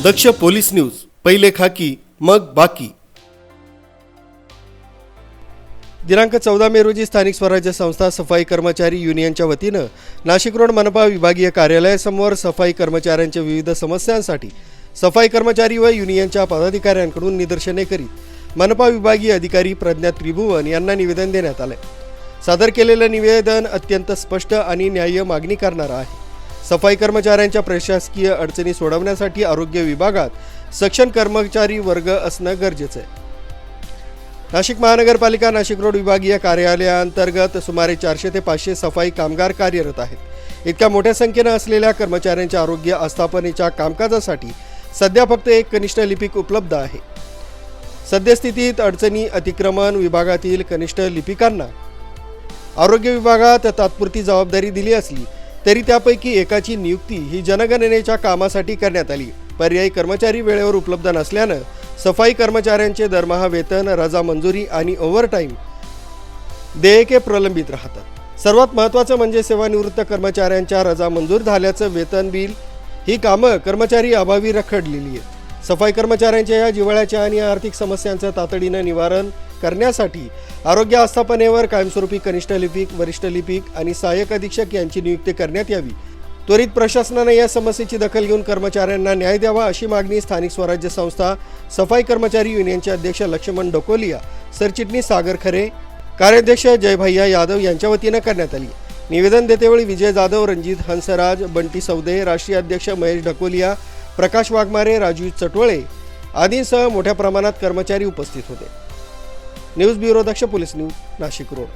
दक्ष police news, पहिले खाकी मग बाकी। दिनांक 14 मे रोजी स्थानिक स्वराज्य संस्था सफाई कर्मचारी युनियनच्या वतीनं नाशिक रोड मनपा विभागीय कार्यालयासमोर सफाई कर्मचाऱ्यांच्या विविध समस्यांसाठी सफाई कर्मचारी व युनियनच्या पदाधिकाऱ्यांकडून निदर्शने करीत मनपा विभागीय अधिकारी प्रज्ञा त्रिभुवन यांना निवेदन देण्यात आले। सादर केलेलं निवेदन अत्यंत स्पष्ट आणि न्याय्य मागणी करणारं आहे। सफाई कर्मचाऱ्यांच्या प्रशासकीय अडचणी सोडवण्यासाठी आरोग्य विभागात सक्षम कर्मचारी वर्ग असणं गरजेचं आहे। नाशिक महानगरपालिका नाशिक रोड विभागीय कार्यालयाअंतर्गत सुमारे 400 ते 500 सफाई कामगार कार्यरत आहेत। इतक्या मोठ्या संख्येनं असलेल्या कर्मचाऱ्यांच्या आरोग्य आस्थापनेच्या कामकाजासाठी सध्या फक्त एक कनिष्ठ लिपिक उपलब्ध आहे। सद्यस्थितीत अडचणी अतिक्रमण विभागातील कनिष्ठ लिपिकांना आरोग्य विभागात तात्पुरती जबाबदारी दिली असली तरी त्यापैकी एकाची नियुक्ती ही जनगणनेच्या कामासाठी करण्यात आली। पर्यायी कर्मचारी वेळेवर उपलब्ध नसल्यानं सफाई कर्मचाऱ्यांचे दरमहा, वेतन, रजा मंजुरी आणि ओव्हरटाईम देयके प्रलंबित राहतात। सर्वात महत्त्वाचं म्हणजे सेवानिवृत्त कर्मचाऱ्यांच्या रजा मंजूर झाल्याचं वेतन बिल ही कामं कर्मचारी अभावी रखडलेली आहेत। सफाई कर्मचाऱ्यांच्या या जिव्हाळ्याच्या आणि आर्थिक समस्यांचं तातडीनं निवारण करण्यासाठी आरोग्य आस्थापनेवर कायमस्वरूपी कनिष्ठ लिपिक, वरिष्ठ लिपिक आणि सहाय्यक अधीक्षक यांची नियुक्ती करण्यात यावी। त्वरित प्रशासनानं या समस्येची दखल घेऊन कर्मचाऱ्यांना न्याय द्यावा अशी मागणी स्थानिक स्वराज्य संस्था सफाई कर्मचारी युनियनचे अध्यक्ष लक्ष्मण डकोलिया, सरचिटणीस सागर खरे, कार्याध्यक्ष जय भैया यादव यांच्या वतीनं करण्यात आली। निवेदन देतेवेळी विजय जाधव, रणजित हंसराज, बंटी सौदे, राष्ट्रीय अध्यक्ष महेश ढकोलिया, प्रकाश वाघमारे, राजू चटवळे आदींसह मोठ्या प्रमाणात कर्मचारी उपस्थित होते। न्यूज ब्युरो, दक्ष पोलीस न्यूज, नाशिक रोड।